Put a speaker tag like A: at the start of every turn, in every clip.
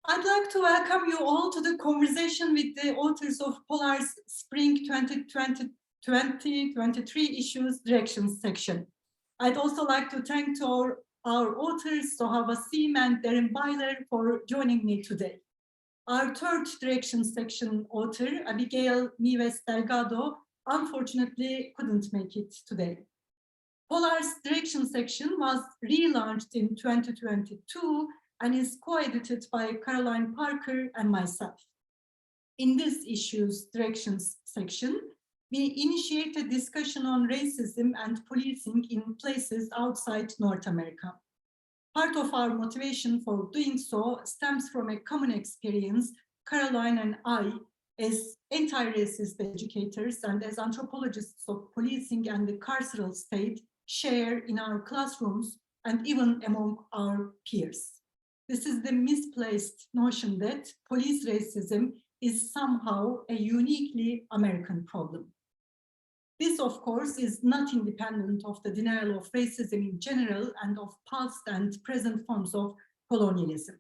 A: I'd like to welcome you all to the conversation with the authors of Polar's Spring 2023 Issues Directions section. I'd also like to thank our authors, Zoha, Waseem, and Darren Byler, for joining me today. Our third Directions section author, Abigail, Nieves, Delgado, unfortunately couldn't make it today. Polar's Directions section was relaunched in 2022 and is co-edited by Caroline Parker and myself. In this issue's Directions section, we initiate a discussion on racism and policing in places outside North America. Part of our motivation for doing so stems from a common experience Caroline and I, as anti-racist educators and as anthropologists of policing and the carceral state, share in our classrooms and even among our peers. This is the misplaced notion that police racism is somehow a uniquely American problem. This, of course, is not independent of the denial of racism in general and of past and present forms of colonialism.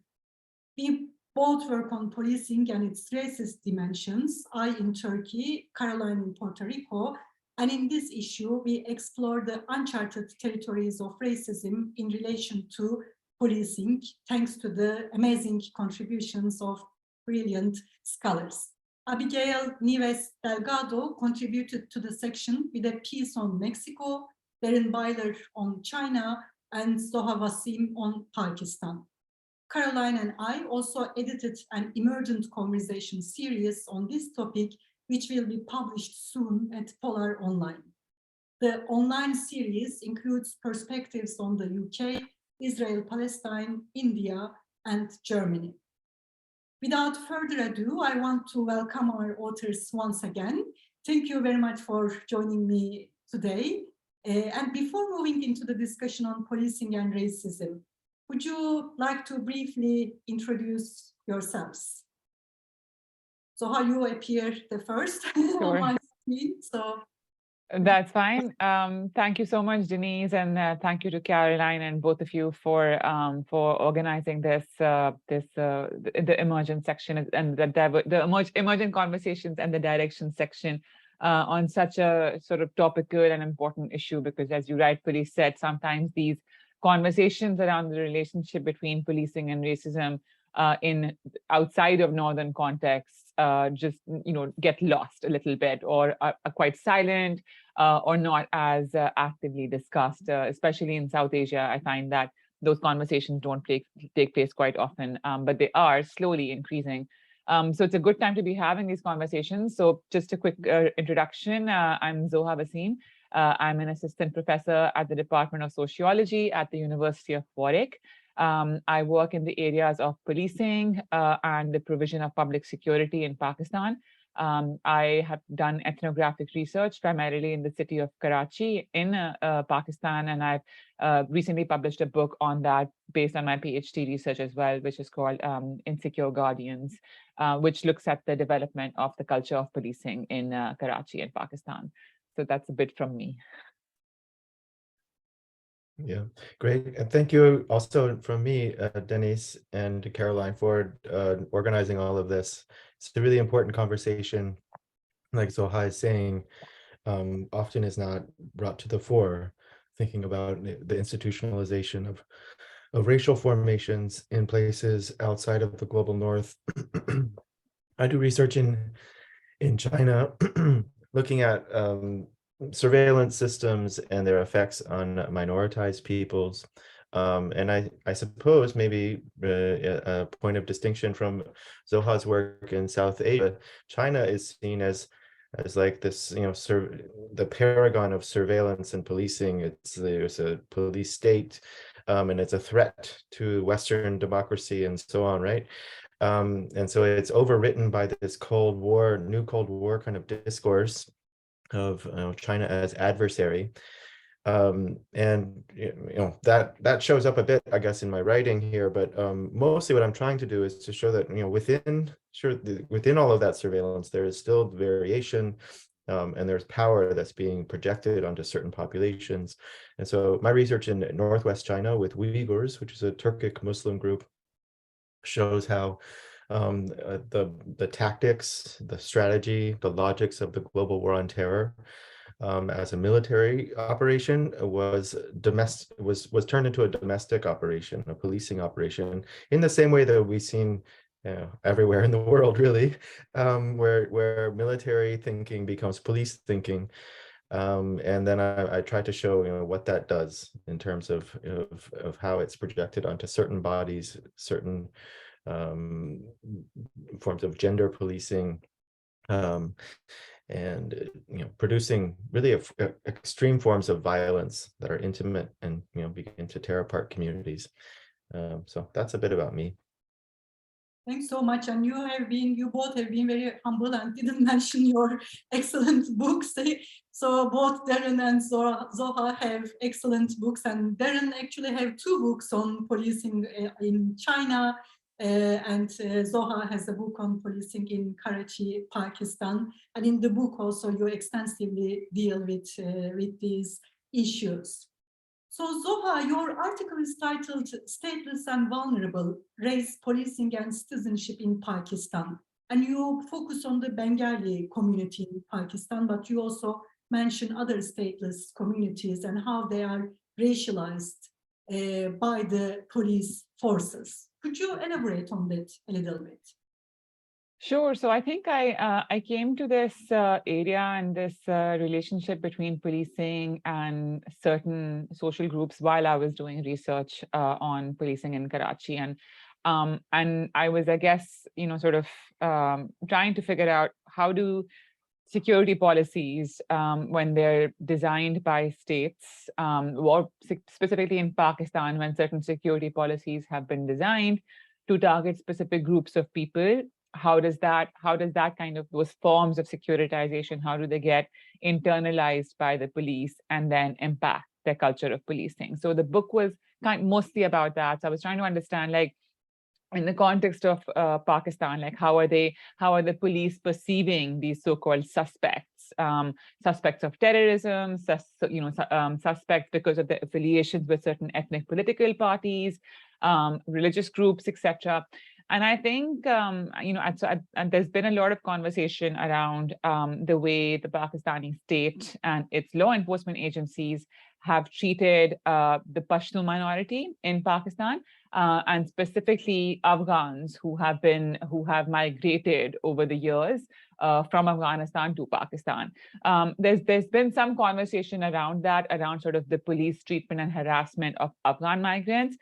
A: We both work on policing and its racist dimensions, I in Turkey, Caroline in Puerto Rico, and in this issue, we explore the uncharted territories of racism in relation to policing, thanks to the amazing contributions of brilliant scholars. Abigail, Nieves, Delgado contributed to the section with a piece on Mexico, Darren Byler on China, and Zoha Waseem on Pakistan. Caroline and I also edited an emergent conversation series on this topic, which will be published soon at Polar Online. The online series includes perspectives on the UK, Israel, Palestine, India, and Germany. Without further ado, I want to welcome our authors once again. Thank you very much for joining me today. And before moving into the discussion on policing and racism, would you like to briefly introduce yourselves? So how you appear the first
B: Sure.
A: on my screen, so.
B: That's fine. Thank you so much, Deniz, and thank you to Caroline and both of you for organizing this the emergent section and the emergent conversations and the direction section on such a sort of topical and important issue, because as you rightfully said, sometimes these conversations around the relationship between policing and racism in outside of northern contexts just get lost a little bit, or are quite silent, or not as actively discussed, especially in South Asia. I find that those conversations don't take place quite often, but they are slowly increasing. So it's a good time to be having these conversations. So just a quick introduction. I'm Zoha Waseem. I'm an assistant professor at the Department of Sociology at the University of Warwick. I work in the areas of policing and the provision of public security in Pakistan. I have done ethnographic research primarily in the city of Karachi in Pakistan, and I've recently published a book on that based on my PhD research as well, which is called Insecure Guardians, which looks at the development of the culture of policing in Karachi and Pakistan. So that's a bit from me.
C: Yeah, great. And thank you also from me, Deniz and Caroline, for organizing all of this. It's a really important conversation, like Zoha is saying, often is not brought to the fore, thinking about the institutionalization of racial formations in places outside of the global north. I do research in China, looking at surveillance systems and their effects on minoritized peoples. And I suppose maybe a point of distinction from Zoha's work in South Asia, China is seen as like this, the paragon of surveillance and policing. There's a police state, and it's a threat to Western democracy and so on, right? And so it's overwritten by this new Cold War kind of discourse of China as adversary, and that shows up a bit, I guess, in my writing here. But mostly, what I'm trying to do is to show that within all of that surveillance, there is still variation, and there's power that's being projected onto certain populations. And so, my research in Northwest China with Uyghurs, which is a Turkic Muslim group, shows how the tactics, the strategy, the logics of the global war on terror as a military operation was turned into a domestic operation, a policing operation, in the same way that we've seen everywhere in the world, really, where military thinking becomes police thinking. And then I tried to show what that does in terms of how it's projected onto certain bodies, certain forms of gender policing, and producing really extreme forms of violence that are intimate and begin to tear apart communities. So that's a bit about me.
A: Thanks so much. And you both have been very humble and didn't mention your excellent books. So both Darren and Zoha have excellent books, and Darren actually have 2 books on policing in China, and Zoha has a book on policing in Karachi, Pakistan. And in the book also you extensively deal with these issues. So Zoha, your article is titled Stateless and Vulnerable, Race, Policing and Citizenship in Pakistan. And you focus on the Bengali community in Pakistan, but you also mention other stateless communities and how they are racialized by the police forces. Could you elaborate on that a little bit?
B: Sure. So I think I came to this area and this relationship between policing and certain social groups while I was doing research on policing in Karachi, and I was, I guess, sort of trying to figure out how do security policies, when they're designed by states, or specifically in Pakistan, when certain security policies have been designed to target specific groups of people, how does that kind of, those forms of securitization, how do they get internalized by the police and then impact their culture of policing? So the book was mostly about that. So I was trying to understand, like, in the context of Pakistan, like how are the police perceiving these so-called suspects, suspects of terrorism, suspects because of their affiliations with certain ethnic political parties, religious groups, etc. And I think, and there's been a lot of conversation around the way the Pakistani state and its law enforcement agencies have treated the Pashtun minority in Pakistan, and specifically Afghans who have migrated over the years from Afghanistan to Pakistan. There's been some conversation around that, around sort of the police treatment and harassment of Afghan migrants,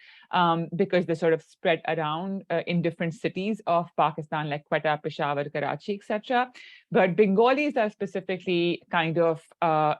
B: because they sort of spread around in different cities of Pakistan, like Quetta, Peshawar, Karachi, etc. But Bengalis are specifically kind of,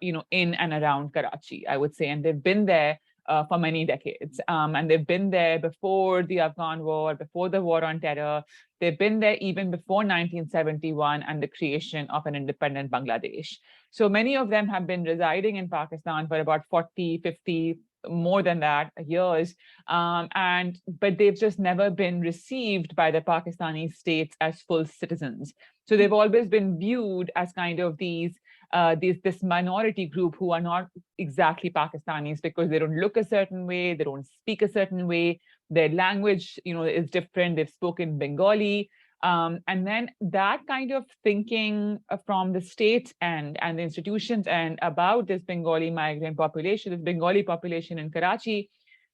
B: in and around Karachi, I would say, and they've been there for many decades. And they've been there before the Afghan war, before the war on terror. They've been there even before 1971 and the creation of an independent Bangladesh. So many of them have been residing in Pakistan for about 40, 50, more than that years, but they've just never been received by the Pakistani states as full citizens. So they've always been viewed as kind of this minority group who are not exactly Pakistanis, because they don't look a certain way, they don't speak a certain way, their language, is different. They've spoken Bengali. And then that kind of thinking from the state and the institutions and about this Bengali migrant population, this Bengali population in Karachi,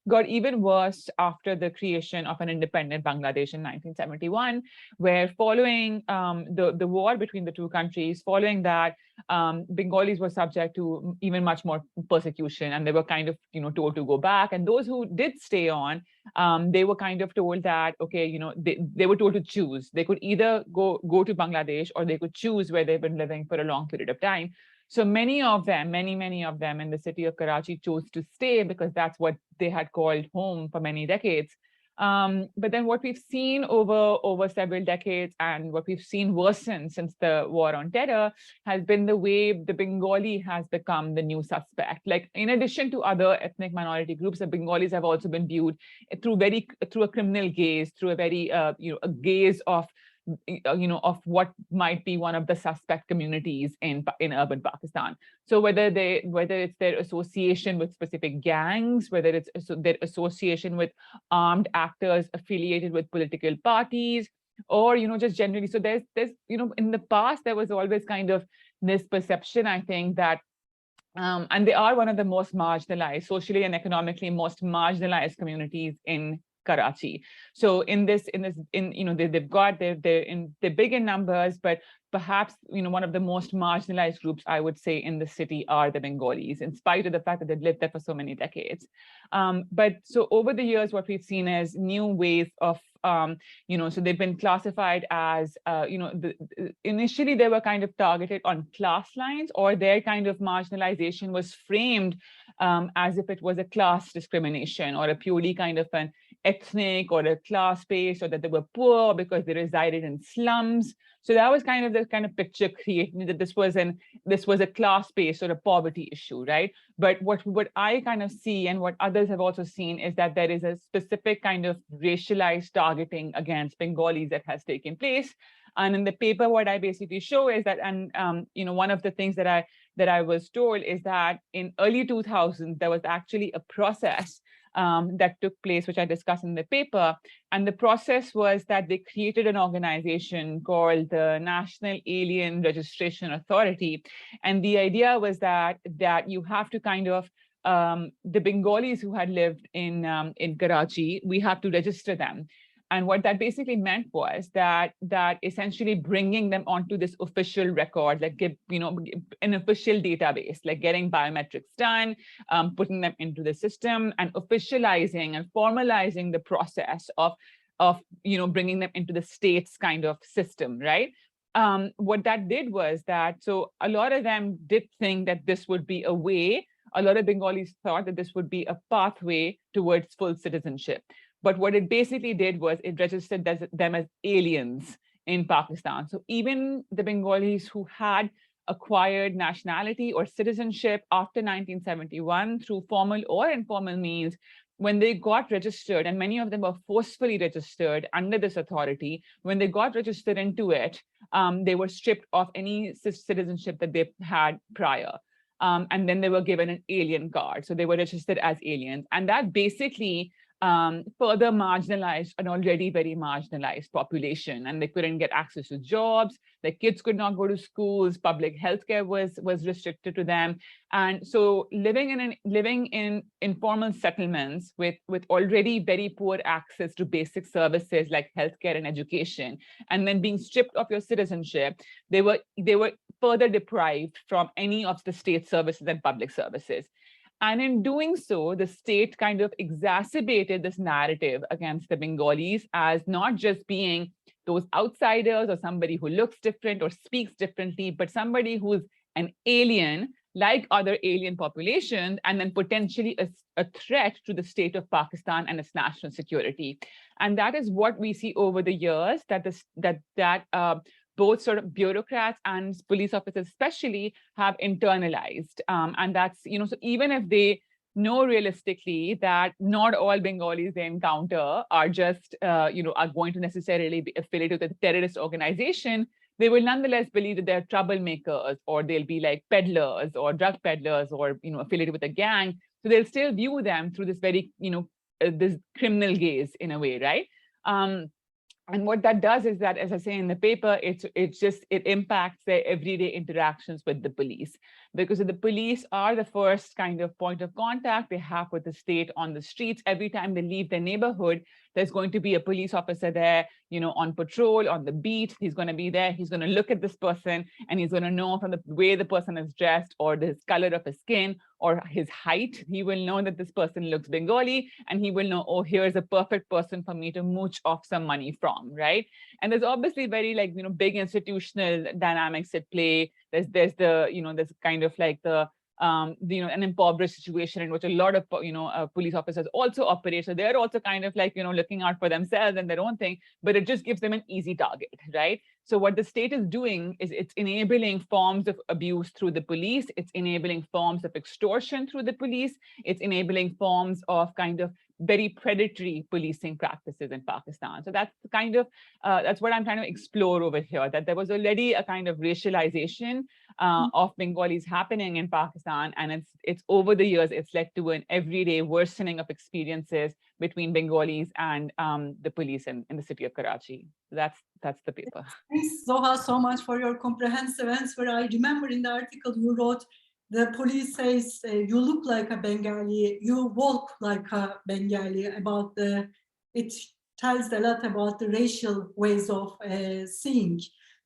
B: got even worse after the creation of an independent Bangladesh in 1971, where following the war between the two countries, following that, Bengalis were subject to even much more persecution, and they were kind of, told to go back. And those who did stay on, they were kind of told that, okay, they were told to choose. They could either go to Bangladesh, or they could choose where they've been living for a long period of time. So many of them, many of them in the city of Karachi chose to stay because that's what they had called home for many decades. But then what we've seen over several decades, and what we've seen worsen since the war on terror, has been the way the Bengali has become the new suspect. Like, in addition to other ethnic minority groups, the Bengalis have also been viewed through a criminal gaze, through a very a gaze of of what might be one of the suspect communities in urban Pakistan. So whether it's their association with specific gangs, whether it's their association with armed actors affiliated with political parties, or just generally. So there's in the past there was always kind of this perception, I think, that and they are one of the most marginalized, socially and economically most marginalized communities in Karachi. So they're big in numbers, but perhaps one of the most marginalized groups, I would say, in the city are the Bengalis, in spite of the fact that they've lived there for so many decades. But so over the years, what we've seen is new ways of so they've been classified as, initially they were kind of targeted on class lines, or their kind of marginalization was framed as if it was a class discrimination or a purely kind of an ethnic or a class-based, or that they were poor because they resided in slums. So that was kind of the kind of picture created, that this was a class-based or a poverty issue, right? But what I kind of see, and what others have also seen, is that there is a specific kind of racialized targeting against Bengalis that has taken place. And in the paper, what I basically show is that, and one of the things that I was told is that in early 2000s, there was actually a process that took place, which I discuss in the paper. And the process was that they created an organization called the National Alien Registration Authority. And the idea was that you have to kind of, the Bengalis who had lived in Karachi, we have to register them. And what that basically meant was that essentially bringing them onto this official record, like an official database, like getting biometrics done, putting them into the system, and officializing and formalizing the process of bringing them into the state's kind of system, right? What that did was that, so a lot of them did think that this would be a way. A lot of Bengalis thought that this would be a pathway towards full citizenship. But what it basically did was it registered them as aliens in Pakistan. So even the Bengalis who had acquired nationality or citizenship after 1971 through formal or informal means, when they got registered, and many of them were forcefully registered under this authority, when they got registered into it, they were stripped of any citizenship that they had prior. And then they were given an alien card. So they were registered as aliens. And that basically further marginalized an already very marginalized population, and they couldn't get access to jobs. Their kids could not go to schools. Public healthcare was restricted to them, and so living in informal settlements with already very poor access to basic services like healthcare and education, and then being stripped of your citizenship, they were further deprived from any of the state services and public services. And in doing so, the state kind of exacerbated this narrative against the Bengalis as not just being those outsiders or somebody who looks different or speaks differently, but somebody who's an alien, like other alien populations, and then potentially a threat to the state of Pakistan and its national security. And that is what we see over the years, that both sort of bureaucrats and police officers especially have internalized. And that's, so even if they know realistically that not all Bengalis they encounter are just, are going to necessarily be affiliated with a terrorist organization, they will nonetheless believe that they're troublemakers, or they'll be like peddlers or drug peddlers, or, affiliated with a gang. So they'll still view them through this very, this criminal gaze in a way, right? And what that does is that, as I say in the paper, it impacts their everyday interactions with the police, because the police are the first kind of point of contact they have with the state on the streets. Every time they leave their neighborhood, there's going to be a police officer there, on patrol, on the beat. He's going to be there. He's going to look at this person, and he's going to know from the way the person is dressed, or the color of his skin, or his height. He will know that this person looks Bengali, and he will know, oh, here's a perfect person for me to mooch off some money from, right? And there's obviously very big institutional dynamics at play. There's there's kind of like an impoverished situation in which a lot of police officers also operate. So they're also kind of looking out for themselves and their own thing, but it just gives them an easy target, right? So what the state is doing is it's enabling forms of abuse through the police. It's enabling forms of extortion through the police. It's enabling forms of kind of very predatory policing practices in Pakistan. So that's kind of, that's what I'm trying to explore over here, that there was already a kind of racialization of Bengalis happening in Pakistan, and it's over the years, it's led to an everyday worsening of experiences between Bengalis and the police in the city of Karachi. That's the paper.
A: Thanks, Zoha, so much for your comprehensive answer. I remember in the article you wrote, the police says, you look like a Bengali, you walk like a Bengali, about it tells a lot about the racial ways of seeing.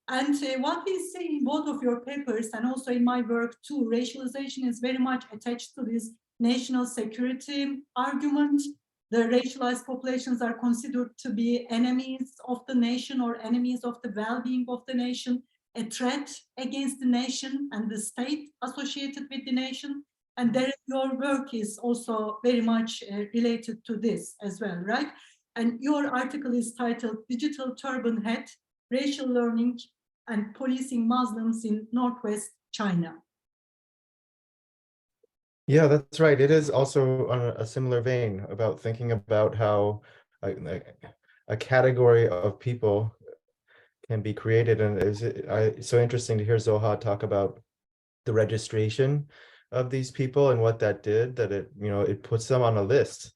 A: And what we see in both of your papers and also in my work too, racialization is very much attached to this national security argument. The racialized populations are considered to be enemies of the nation or enemies of the well-being of the nation, a threat against the nation and the state associated with the nation. And there, your work is also very much related to this as well, right? And your article is titled Digital Turban Hat, Racial Learning and Policing Muslims in Northwest China.
C: Yeah, that's right. It is also on a similar vein about thinking about how a category of people can be created. And it's so interesting to hear Zoha talk about the registration of these people and what that did, that it puts them on a list.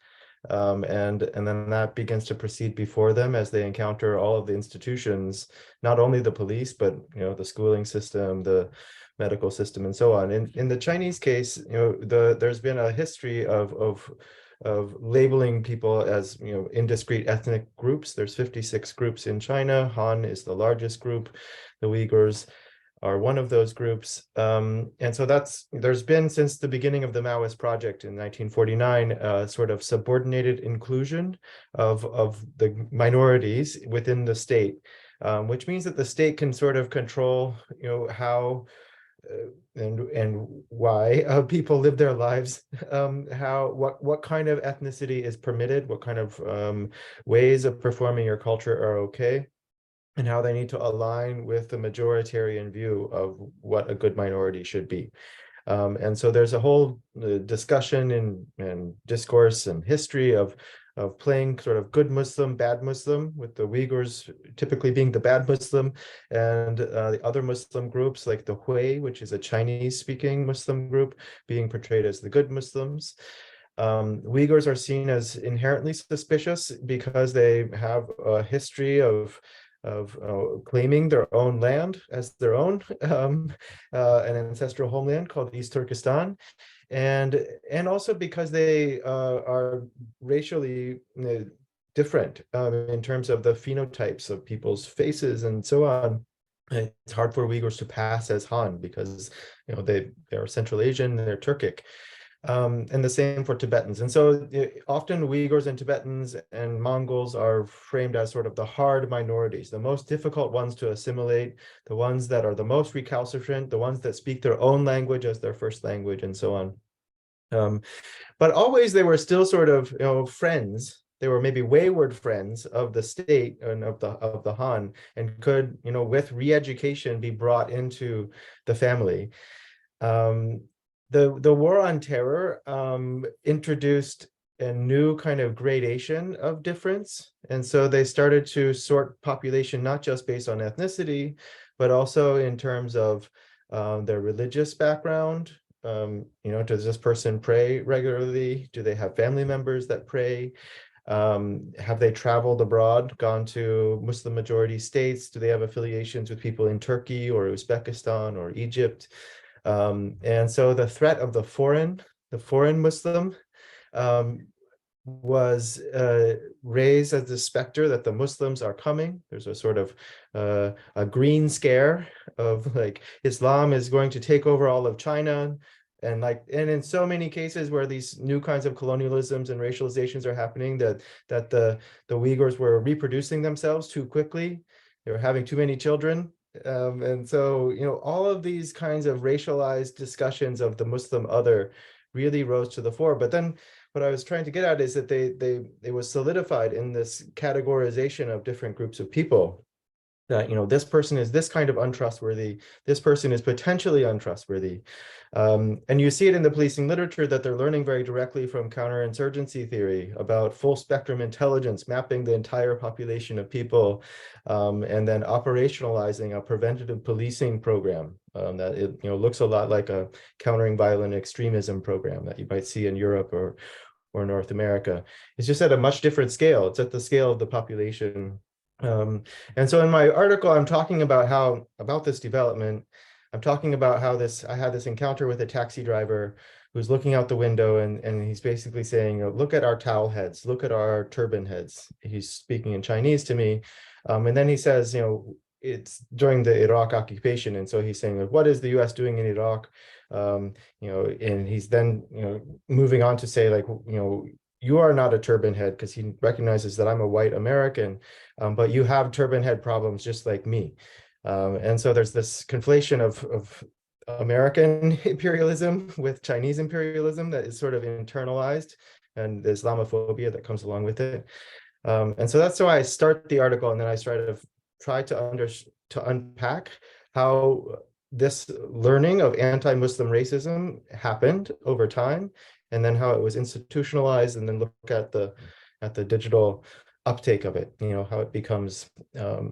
C: And then that begins to proceed before them as they encounter all of the institutions, not only the police, but the schooling system, the medical system, and so on. In the Chinese case, there's been a history of labeling people as indiscrete ethnic groups. There's 56 groups in China. Han is the largest group. The Uyghurs are one of those groups. And so there's been, since the beginning of the Maoist project in 1949, sort of subordinated inclusion of the minorities within the state, which means that the state can sort of control, how and why people live their lives, what kind of ethnicity is permitted, what kind of ways of performing your culture are okay, and how they need to align with the majoritarian view of what a good minority should be. And so there's a whole discussion and discourse and history of playing sort of good Muslim, bad Muslim, with the Uyghurs typically being the bad Muslim, and the other Muslim groups like the Hui, which is a Chinese-speaking Muslim group, being portrayed as the good Muslims. Uyghurs are seen as inherently suspicious because they have a history of claiming their own land as their own, an ancestral homeland called East Turkestan, and also because they are racially different in terms of the phenotypes of people's faces and so on. It's hard for Uyghurs to pass as Han because they're Central Asian, they're Turkic. And the same for Tibetans. And so often Uyghurs and Tibetans and Mongols are framed as sort of the hard minorities, the most difficult ones to assimilate, the ones that are the most recalcitrant, the ones that speak their own language as their first language, and so on. But always they were still sort of friends. They were maybe wayward friends of the state and of the Han, and could, with re-education, be brought into the family. The War on Terror introduced a new kind of gradation of difference. And so they started to sort population not just based on ethnicity, but also in terms of their religious background. Does this person pray regularly? Do they have family members that pray? Have they traveled abroad, gone to Muslim majority states? Do they have affiliations with people in Turkey or Uzbekistan or Egypt? And so the threat of the foreign Muslim was raised as the specter that the Muslims are coming. There's a sort of a green scare of like Islam is going to take over all of China. And in so many cases where these new kinds of colonialisms and racializations are happening, that the Uyghurs were reproducing themselves too quickly. They were having too many children. And so, all of these kinds of racialized discussions of the Muslim other really rose to the fore. But then what I was trying to get at is that it was solidified in this categorization of different groups of people. that, this person is this kind of untrustworthy, this person is potentially untrustworthy. And you see it in the policing literature that they're learning very directly from counterinsurgency theory about full spectrum intelligence, mapping the entire population of people, and then operationalizing a preventative policing program that it looks a lot like a countering violent extremism program that you might see in Europe or North America. It's just at a much different scale. It's at the scale of the population. And so in my article, I'm talking about this development. I'm talking about how I had this encounter with a taxi driver who's looking out the window, and he's basically saying, look at our towel heads, look at our turban heads. He's speaking in Chinese to me. And then he says, it's during the Iraq occupation. And so he's saying, what is the US doing in Iraq? And he's then, moving on to say, like, you are not a turban head, because he recognizes that I'm a white American, but you have turban head problems just like me. And so there's this conflation of American imperialism with Chinese imperialism that is sort of internalized, and the Islamophobia that comes along with it. And so that's why I start the article, and then I try to unpack how this learning of anti-Muslim racism happened over time, and then how it was institutionalized, and then look at the digital uptake of it, how it becomes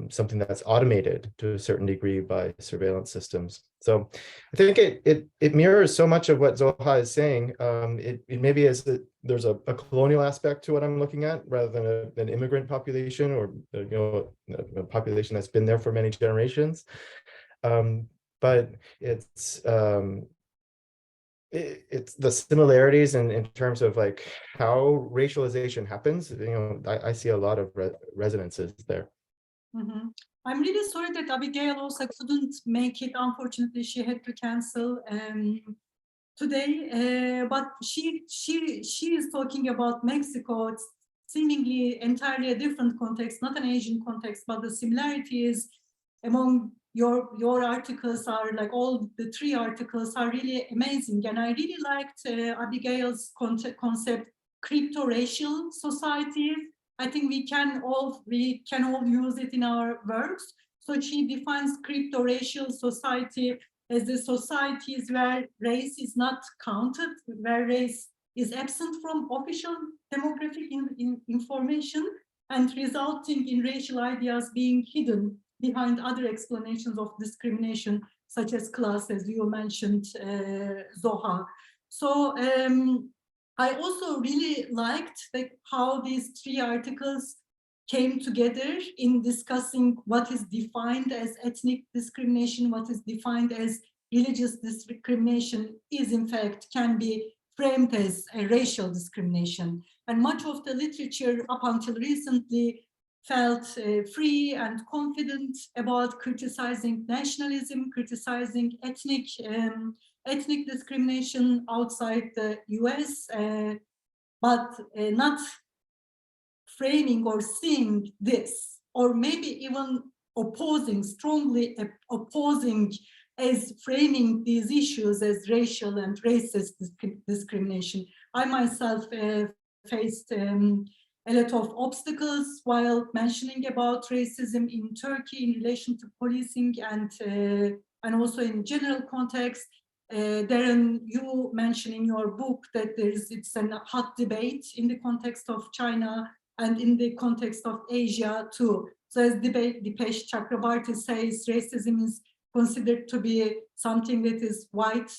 C: something that's automated to a certain degree by surveillance systems. So I think it mirrors so much of what Zoha is saying. It maybe is that there's a colonial aspect to what I'm looking at, rather than an immigrant population, or a population that's been there for many generations. But it's the similarities in terms of like how racialization happens. I see a lot of resonances there.
A: Mm-hmm. I'm really sorry that Abigail also couldn't make it. Unfortunately, she had to cancel today. But she is talking about Mexico. It's seemingly entirely a different context, not an Asian context, but the similarities among your articles are like all the three articles are really amazing. And I really liked Abigail's concept, cryptoracial societies. I think we can all use it in our works. So she defines cryptoracial society as the societies where race is not counted, where race is absent from official demographic information, and resulting in racial ideas being hidden behind other explanations of discrimination, such as class, as you mentioned, Zoha. So I also really liked how these three articles came together in discussing what is defined as ethnic discrimination, what is defined as religious discrimination is in fact can be framed as a racial discrimination. And much of the literature up until recently felt free and confident about criticizing nationalism, criticizing ethnic discrimination outside the US, but not framing or seeing this, or maybe even strongly opposing as framing these issues as racial and racist discrimination. I myself faced a lot of obstacles while mentioning about racism in Turkey in relation to policing and also in general context. Darren, you mentioned in your book that it's a hot debate in the context of China and in the context of Asia too. So as Dipesh Chakrabarty says, racism is considered to be something that is white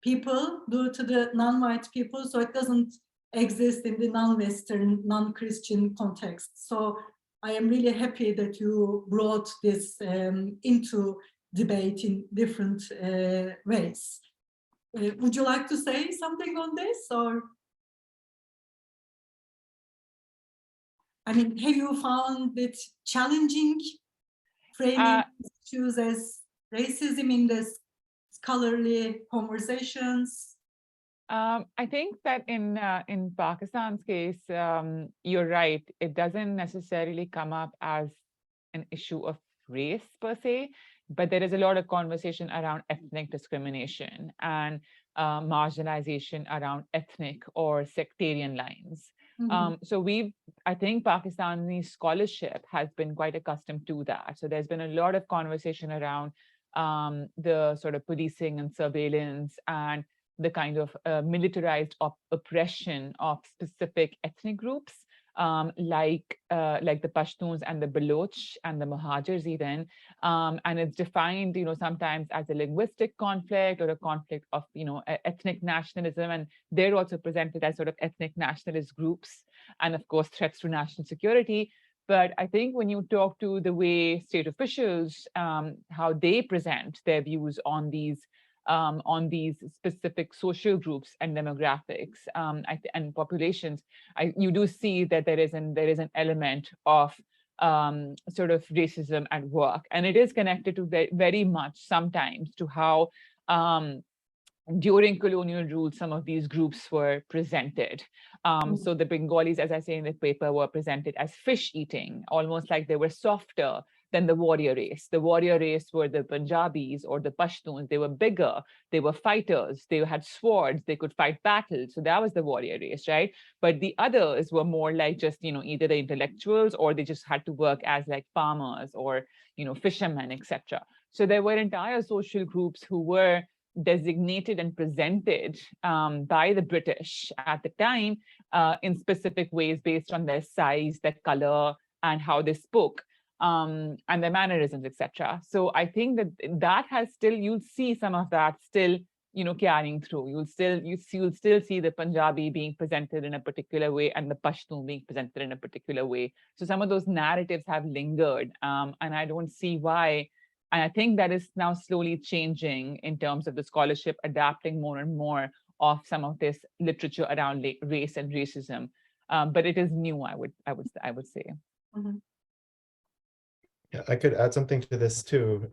A: people do to the non-white people, so it doesn't exist in the non-Western, non-Christian context. So I am really happy that you brought this into debate in different ways. Would you like to say something on this, or? I mean, have you found it challenging framing issues as racism in the scholarly conversations?
B: I think that in Pakistan's case, you're right. It doesn't necessarily come up as an issue of race per se, but there is a lot of conversation around ethnic discrimination. And marginalization around ethnic or sectarian lines.
A: Mhm.
B: So I think Pakistani scholarship has been quite accustomed to that. So there's been a lot of conversation around the sort of policing and surveillance and the kind of militarized oppression of specific ethnic groups, like the Pashtuns and the Baloch and the Muhajirs even. And it's defined, sometimes as a linguistic conflict or a conflict of, ethnic nationalism. And they're also presented as sort of ethnic nationalist groups and, of course, threats to national security. But I think when you talk to the way state officials, how they present their views on these specific social groups and demographics and populations, you do see that there is an element of sort of racism at work, and it is connected to very much sometimes to how during colonial rule, some of these groups were presented. So the Bengalis, as I say in the paper, were presented as fish eating, almost like they were softer than the warrior race. The warrior race were the Punjabis or the Pashtuns. They were bigger, they were fighters, they had swords, they could fight battles. So that was the warrior race, right? But the others were more like just, either the intellectuals or they just had to work as like farmers or, fishermen, etc. So there were entire social groups who were designated and presented by the British at the time in specific ways based on their size, their color, and how they spoke, and their mannerisms, etc. So I think that has still, you'll see some of that still, carrying through. You'll still see the Punjabi being presented in a particular way and the Pashtun being presented in a particular way. So some of those narratives have lingered, and I don't see why. And I think that is now slowly changing in terms of the scholarship adapting more and more of some of this literature around race and racism. But it is new, I would say.
A: Mhm.
C: Yeah, I could add something to this too.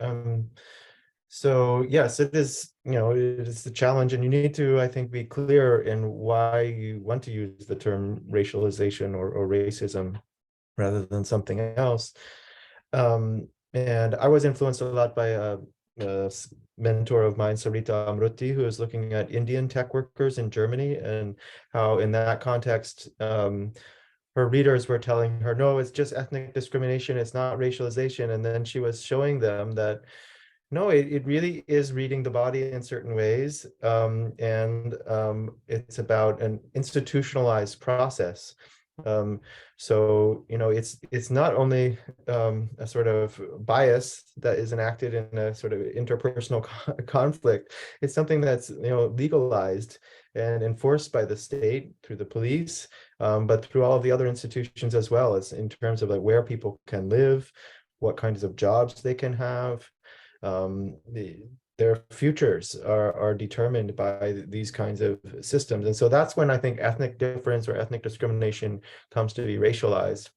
C: So yes, it is, it is a challenge, and you need to, I think, be clear in why you want to use the term racialization or racism rather than something else. And I was influenced a lot by a mentor of mine, Sarita Amruti, who is looking at Indian tech workers in Germany and how in that context, her readers were telling her, no, it's just ethnic discrimination, it's not racialization. And then she was showing them that, no, it really is reading the body in certain ways. And it's about an institutionalized process. So, it's not only a sort of bias that is enacted in a sort of interpersonal conflict. It's something that's, legalized and enforced by the state through the police, but through all of the other institutions as well, as in terms of like where people can live, what kinds of jobs they can have. Their futures are determined by these kinds of systems. And so that's when I think ethnic difference or ethnic discrimination comes to be racialized.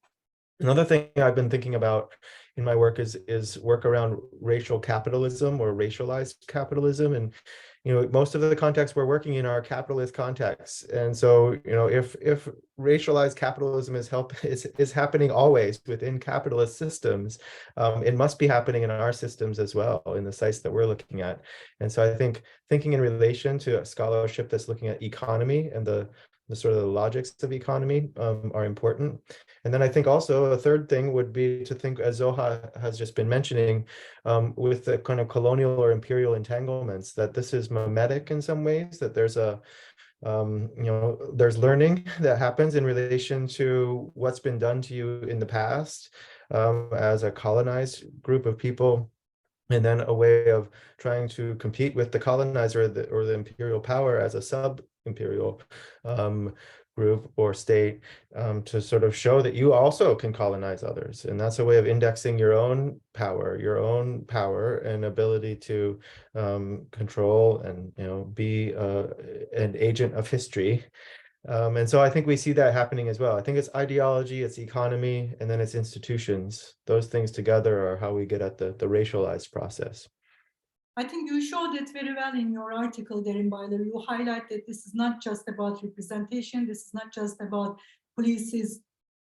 C: Another thing I've been thinking about in my work is work around racial capitalism or racialized capitalism. And most of the contexts we're working in are capitalist contexts. And so, if racialized capitalism is happening always within capitalist systems, it must be happening in our systems as well, in the sites that we're looking at. And so I think thinking in relation to a scholarship that's looking at economy and the sort of the logics of economy are important. And then I think also a third thing would be to think, as Zoha has just been mentioning, with the kind of colonial or imperial entanglements, that this is mimetic in some ways, that there's there's learning that happens in relation to what's been done to you in the past as a colonized group of people, and then a way of trying to compete with the colonizer or the imperial power as a sub-imperial group or state, to sort of show that you also can colonize others. And that's a way of indexing your own power and ability to control and be an agent of history. And so I think we see that happening as well. I think it's ideology, it's economy, and then it's institutions. Those things together are how we get at the racialized process.
A: I think you showed it very well in your article, Darren Byler. You highlight that this is not just about representation. This is not just about police's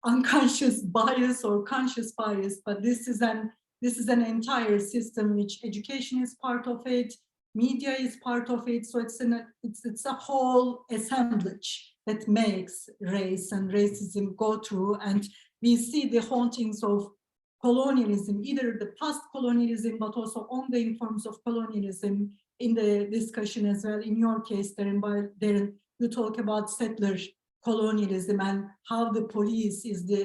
A: unconscious bias or conscious bias, but this is an entire system which education is part of it, media is part of it. So it's a whole assemblage that makes race and racism go through. And we see the hauntings of colonialism, either the past colonialism, but also ongoing forms of colonialism in the discussion as well. In your case, Darren, you talk about settler colonialism and how the police is the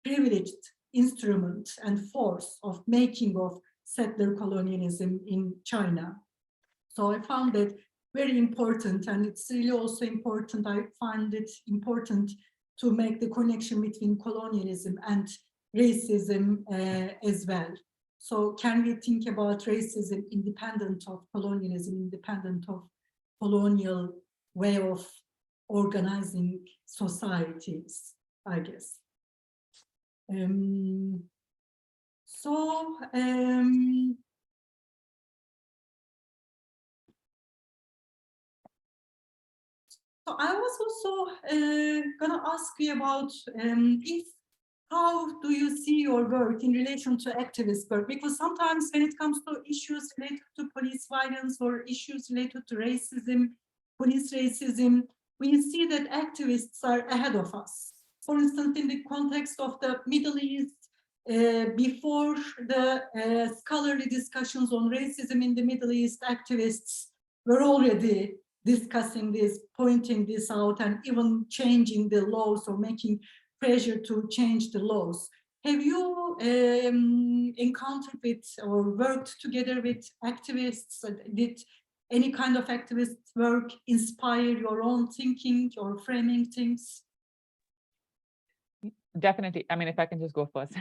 A: privileged instrument and force of making of settler colonialism in China. So I found that very important, and it's really also important, I find it important to make the connection between colonialism and racism as well. So can we think about racism independent of colonialism, independent of colonial way of organizing societies, I guess. So I was also gonna ask you about how do you see your work in relation to activist work? Because sometimes when it comes to issues related to police violence or issues related to racism, police racism, we see that activists are ahead of us. For instance, in the context of the Middle East, before the scholarly discussions on racism in the Middle East, activists were already discussing this, pointing this out, and even changing the laws or making pressure to change the laws. Have you encountered with or worked together with activists? Did any kind of activist work inspire your own thinking or framing things?
B: Definitely. I mean, if I can just go first.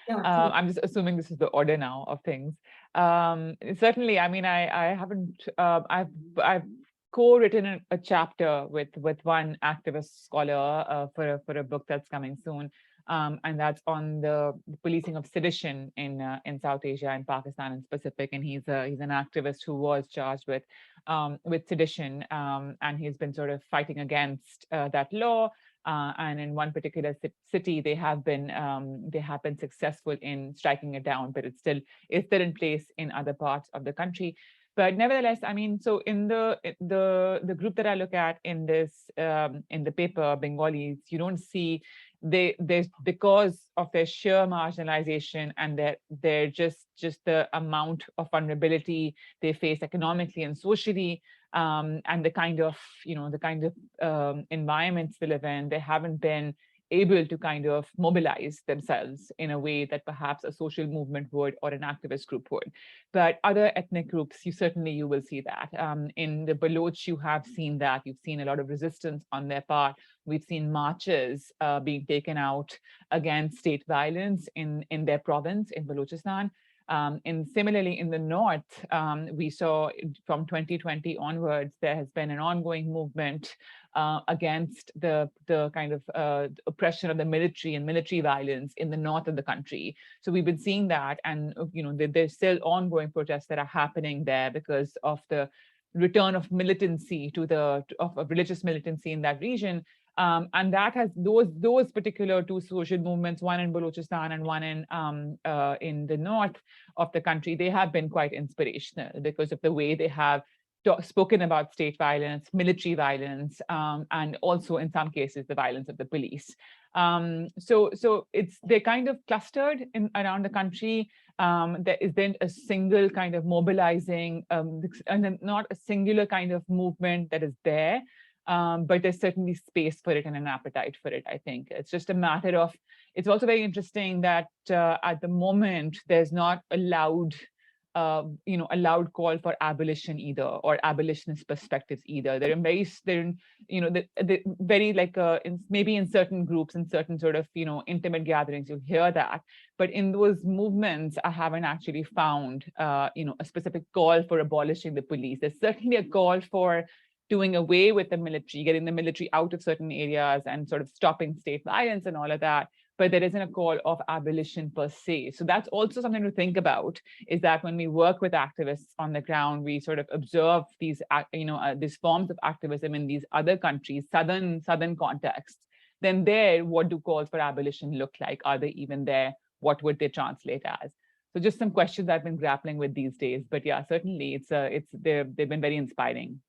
A: Yeah,
B: I'm just assuming this is the order now of things. Certainly, I mean, I haven't, I've co-written a chapter with one activist scholar for a book that's coming soon. And that's on the policing of sedition in South Asia and Pakistan in specific. And he's an activist who was charged with sedition, and he's been sort of fighting against that law. And in one particular city, they have been successful in striking it down, but it's still in place in other parts of the country. But nevertheless, I mean, so in the group that I look at in this in the paper, Bengalis, you don't see there's because of their sheer marginalization and their just the amount of vulnerability they face economically and socially, and the kind of environments they live in, they haven't been able to kind of mobilize themselves in a way that perhaps a social movement would or an activist group would. But other ethnic groups, you will see that. In the Baloch, you have seen that. You've seen a lot of resistance on their part. We've seen marches being taken out against state violence in their province, in Balochistan. And similarly, in the north, we saw from 2020 onwards, there has been an ongoing movement against the kind of oppression of the military and military violence in the north of the country. So we've been seeing that, and there's still ongoing protests that are happening there because of the return of militancy of religious militancy in that region. And that has those particular two social movements, one in Balochistan and one in the north of the country, they have been quite inspirational because of the way they have spoken about state violence, military violence, and also in some cases the violence of the police. So they're kind of clustered around the country. There isn't a single kind of mobilizing, and not a singular kind of movement that is there. But there's certainly space for it and an appetite for it, I think. It's just a matter of, it's also very interesting that at the moment, there's not a loud call for abolition either, or abolitionist perspectives either. They're very like, maybe in certain groups, in certain sort of, intimate gatherings, you'll hear that. But in those movements, I haven't actually found, a specific call for abolishing the police. There's certainly a call for doing away with the military, getting the military out of certain areas and sort of stopping state violence and all of that. But there isn't a call of abolition per se. So that's also something to think about, is that when we work with activists on the ground, we sort of observe these forms of activism in these other countries, southern contexts. Then there, what do calls for abolition look like? Are they even there? What would they translate as? So just some questions I've been grappling with these days. But yeah, certainly they've been very inspiring.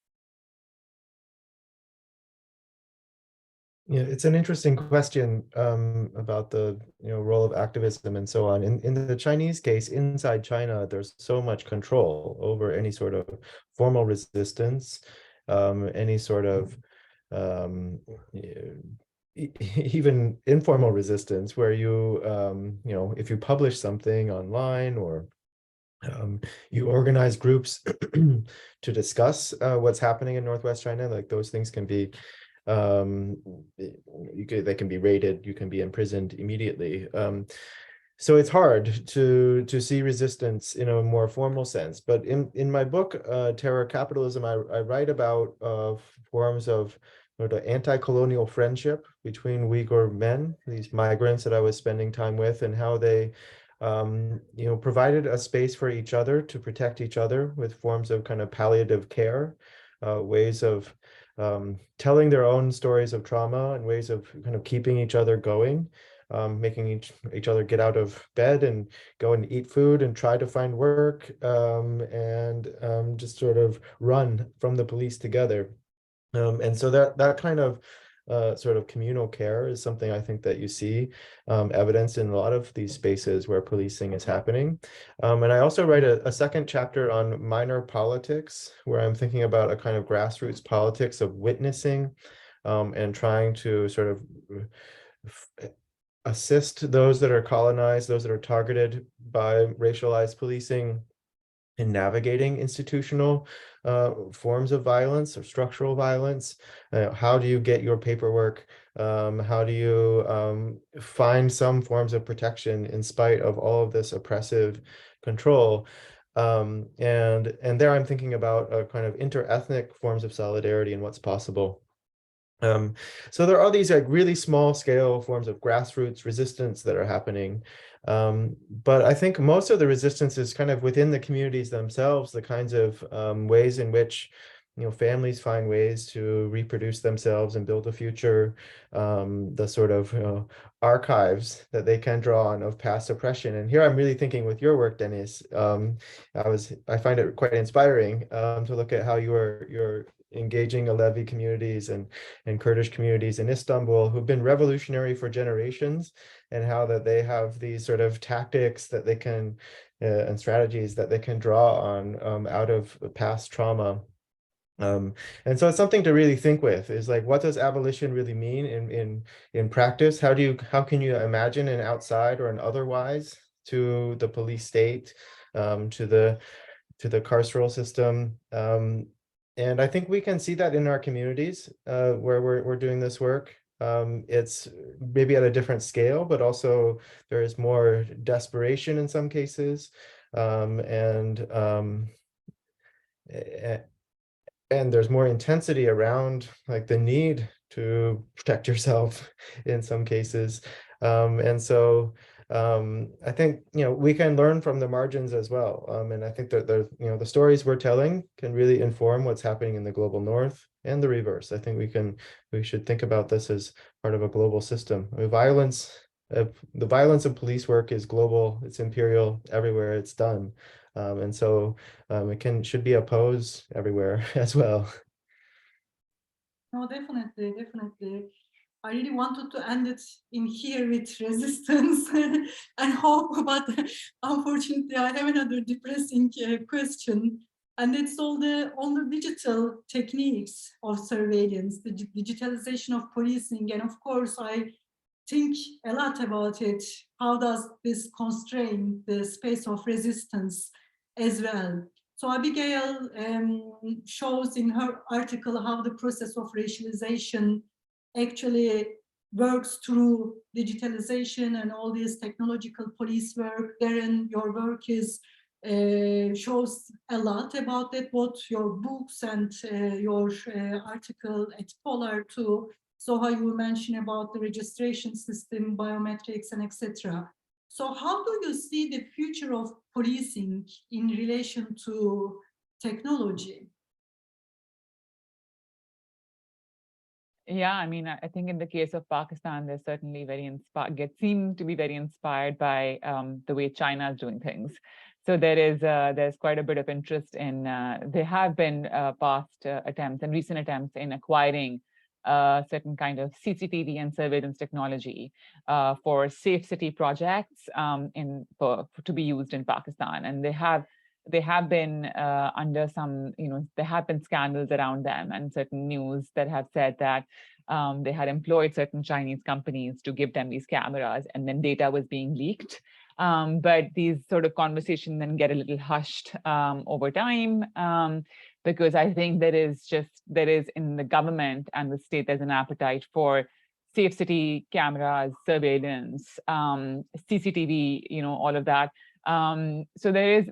C: Yeah, it's an interesting question about the role of activism and so on. In the Chinese case, inside China, there's so much control over any sort of formal resistance, any sort of even informal resistance, where if you publish something online or you organize groups to discuss what's happening in Northwest China, like those things can be they can be raided, you can be imprisoned immediately. So it's hard to see resistance in a more formal sense. But in my book, Terror Capitalism, I write about forms of anti-colonial friendship between Uyghur men, these migrants that I was spending time with, and how they provided a space for each other to protect each other with forms of kind of palliative care, ways of telling their own stories of trauma and ways of kind of keeping each other going, making each other get out of bed and go and eat food and try to find work, and just sort of run from the police together. And so that kind of sort of communal care is something I think that you see evidence in a lot of these spaces where policing is happening. And I also write a second chapter on minor politics, where I'm thinking about a kind of grassroots politics of witnessing and trying to sort of assist those that are colonized, those that are targeted by racialized policing, in navigating institutional forms of violence or structural violence. How do you get your paperwork? How do you find some forms of protection in spite of all of this oppressive control? And there I'm thinking about a kind of inter-ethnic forms of solidarity and what's possible. So there are these like really small scale forms of grassroots resistance that are happening. But I think most of the resistance is kind of within the communities themselves, the kinds of ways in which families find ways to reproduce themselves and build a future, the sort of archives that they can draw on of past oppression. And here I'm really thinking with your work, Deniz, I find it quite inspiring to look at how you're engaging Alevi communities and Kurdish communities in Istanbul who've been revolutionary for generations, and how that they have these sort of tactics that they can and strategies that they can draw on out of past trauma. And so it's something to really think with, is like, what does abolition really mean in practice? How can you imagine an outside or an otherwise to the police state, to the carceral system? And I think we can see that in our communities where we're doing this work. It's maybe at a different scale, but also there is more desperation in some cases, and there's more intensity around like the need to protect yourself in some cases. And so I think, we can learn from the margins as well. And I think that the stories we're telling can really inform what's happening in the global north and the reverse. I think we should think about this as part of a global system. I mean, the violence of police work is global, it's imperial everywhere it's done. And so it should be opposed everywhere as well.
A: No, definitely, definitely. I really wanted to end it in here with resistance and hope, but unfortunately I have another depressing question. And it's all the digital techniques of surveillance, the digitalization of policing. And of course, I think a lot about it. How does this constrain the space of resistance as well? So Abigail shows in her article how the process of racialization actually works through digitalization and all this technological police work. Darren, your work shows a lot about that, both your books and your article at Polar too. Zoha, you mentioned about the registration system, biometrics, and etc. So how do you see the future of policing in relation to technology?
B: Yeah, I mean, I think in the case of Pakistan, they're certainly very inspired, seem to be very inspired by the way China is doing things. So there's quite a bit of interest in, there have been past attempts and recent attempts in acquiring certain kind of CCTV and surveillance technology for safe city projects to be used in Pakistan. And they have been under some, there have been scandals around them and certain news that have said that they had employed certain Chinese companies to give them these cameras, and then data was being leaked. But these sort of conversations then get a little hushed over time, because I think there is in the government and the state, there's an appetite for safe city cameras, surveillance, CCTV, all of that. So there's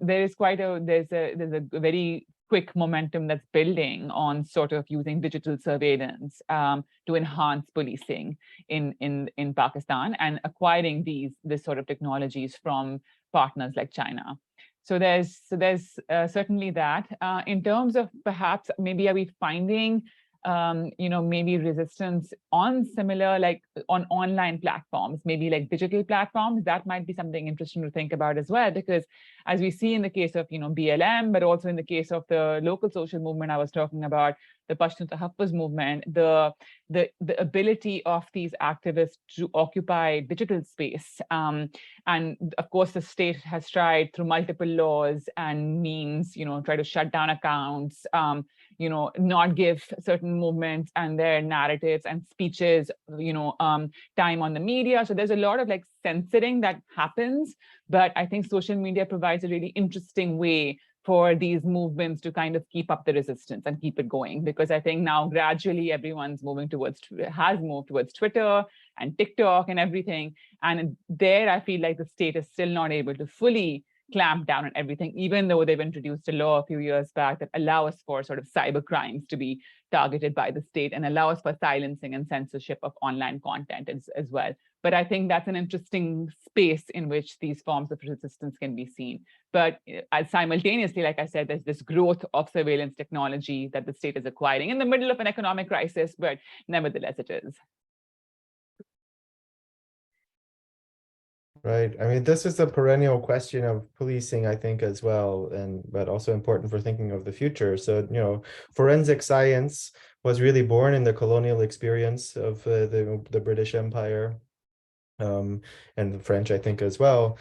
B: a very quick momentum that's building on sort of using digital surveillance to enhance policing in Pakistan and acquiring this sort of technologies from partners like China. So there's certainly that. In terms of perhaps maybe are we finding maybe resistance on similar, like on online platforms, maybe like digital platforms, that might be something interesting to think about as well, because as we see in the case of, BLM, but also in the case of the local social movement I was talking about, the Pashtun Tahaffuz movement, the ability of these activists to occupy digital space. And of course, the state has tried through multiple laws and means, try to shut down accounts, not give certain movements and their narratives and speeches, time on the media. So there's a lot of like censoring that happens, but I think social media provides a really interesting way for these movements to kind of keep up the resistance and keep it going, because I think now gradually everyone's has moved towards Twitter and TikTok and everything. And there I feel like the state is still not able to fully clamp down on everything, even though they've introduced a law a few years back that allows for sort of cyber crimes to be targeted by the state and allows for silencing and censorship of online content as well. But I think that's an interesting space in which these forms of resistance can be seen. But simultaneously, like I said, there's this growth of surveillance technology that the state is acquiring in the middle of an economic crisis, but nevertheless it is.
C: Right. I mean, this is a perennial question of policing, I think, as well, but also important for thinking of the future. So, forensic science was really born in the colonial experience of the British Empire, and the French, I think, as well,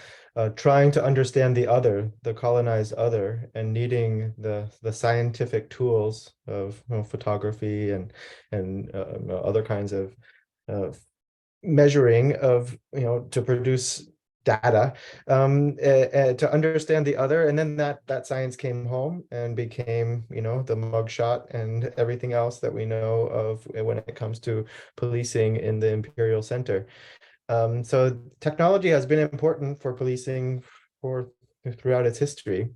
C: trying to understand the other, the colonized other, and needing the scientific tools of photography and other kinds of measuring of, to produce data to understand the other. And then that science came home and became, the mugshot and everything else that we know of when it comes to policing in the imperial center. So technology has been important for policing throughout its history.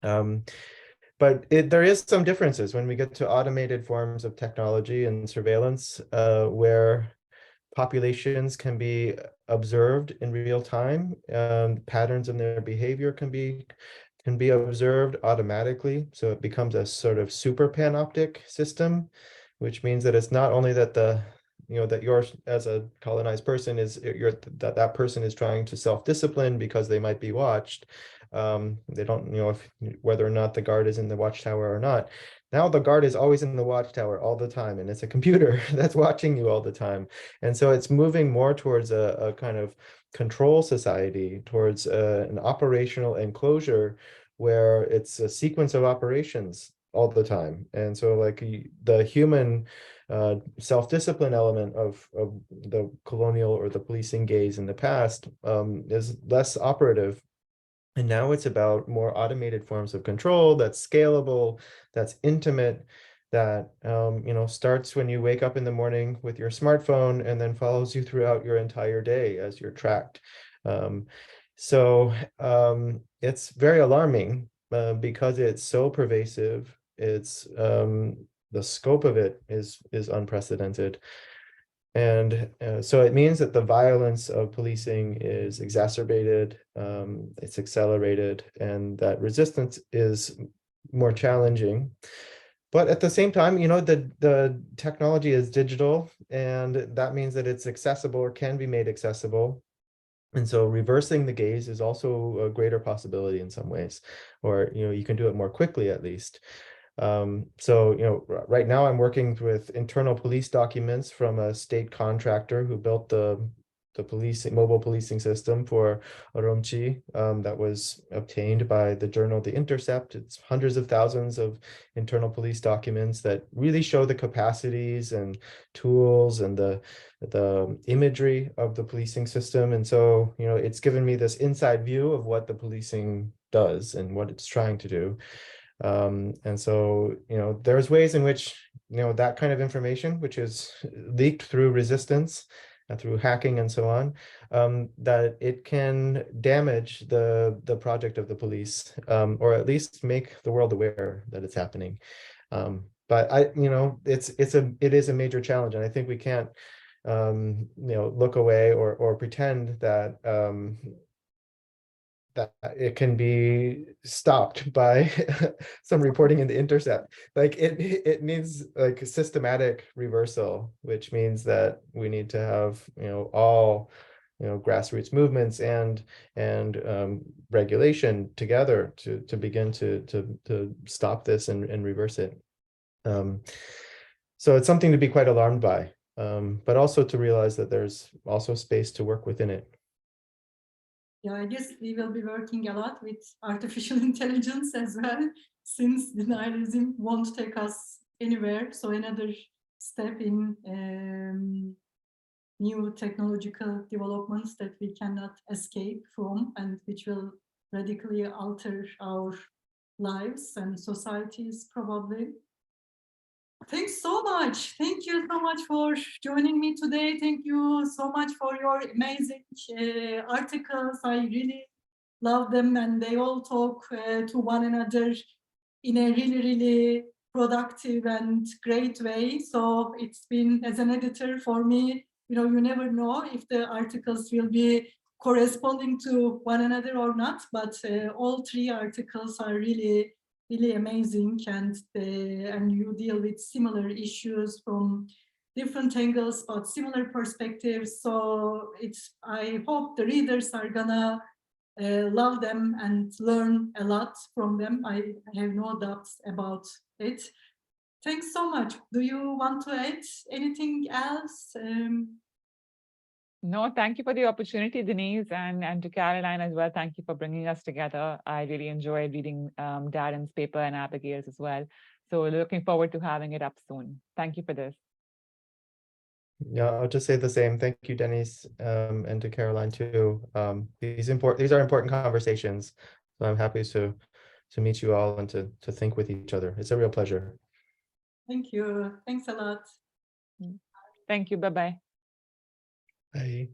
C: But there is some differences when we get to automated forms of technology and surveillance, where populations can be observed in real time. Patterns in their behavior can be observed automatically. So it becomes a sort of super panoptic system, which means that it's not only that that you're, as a colonized person, that person is trying to self-discipline because they might be watched. They don't know whether or not the guard is in the watchtower or not. Now the guard is always in the watchtower all the time, and it's a computer that's watching you all the time. And so it's moving more towards a kind of control society, towards an operational enclosure where it's a sequence of operations all the time. And so like the human self-discipline element of the colonial or the policing gaze in the past is less operative. And now it's about more automated forms of control that's scalable, that's intimate, that starts when you wake up in the morning with your smartphone and then follows you throughout your entire day as you're tracked. So it's very alarming because it's so pervasive. It's the scope of it is unprecedented. And so it means that the violence of policing is exacerbated, it's accelerated, and that resistance is more challenging. But at the same time, you know, the technology is digital, and that means that it's accessible or can be made accessible. And so reversing the gaze is also a greater possibility in some ways, or, you know, you can do it more quickly at least. So, you know, right now I'm working with internal police documents from a state contractor who built the mobile policing system for Urumqi, that was obtained by the journal The Intercept. It's hundreds of thousands of internal police documents that really show the capacities and tools and the imagery of the policing system. And so, you know, it's given me this inside view of what the policing does and what it's trying to do. And so, you know, there's ways in which, you know, that kind of information, which is leaked through resistance and through hacking and so on, that it can damage the project of the police, or at least make the world aware that it's happening. But you know, it is a major challenge, and I think we can't, you know, look away or pretend that that it can be stopped by some reporting in the Intercept. Like it needs like a systematic reversal, which means that we need to have, you know, all, you know, grassroots movements and regulation together to begin to stop this and reverse it. So it's something to be quite alarmed by, but also to realize that there's also space to work within it.
A: Yeah, I guess we will be working a lot with artificial intelligence as well, since denialism won't take us anywhere. So another step in new technological developments that we cannot escape from, and which will radically alter our lives and societies probably. Thanks so much. Thank you so much for joining me today. Thank you so much for your amazing articles. I really love them, and they all talk to one another in a really, really productive and great way. So it's been, as an editor for me, you know, you never know if the articles will be corresponding to one another or not, but all three articles are really amazing, and you deal with similar issues from different angles but similar perspectives. So I hope the readers are gonna love them and learn a lot from them. I have no doubts about it. Thanks so much. Do you want to add anything else?
B: No, thank you for the opportunity, Denise, and to Caroline as well. Thank you for bringing us together. I really enjoyed reading Darren's paper and Abigail's as well. So looking forward to having it up soon. Thank you for this.
C: Yeah, I'll just say the same. Thank you, Deniz, and to Caroline too. These are important conversations. So I'm happy to meet you all and to think with each other. It's a real pleasure.
A: Thank you. Thanks a lot.
B: Thank you. Bye-bye.
C: Bye.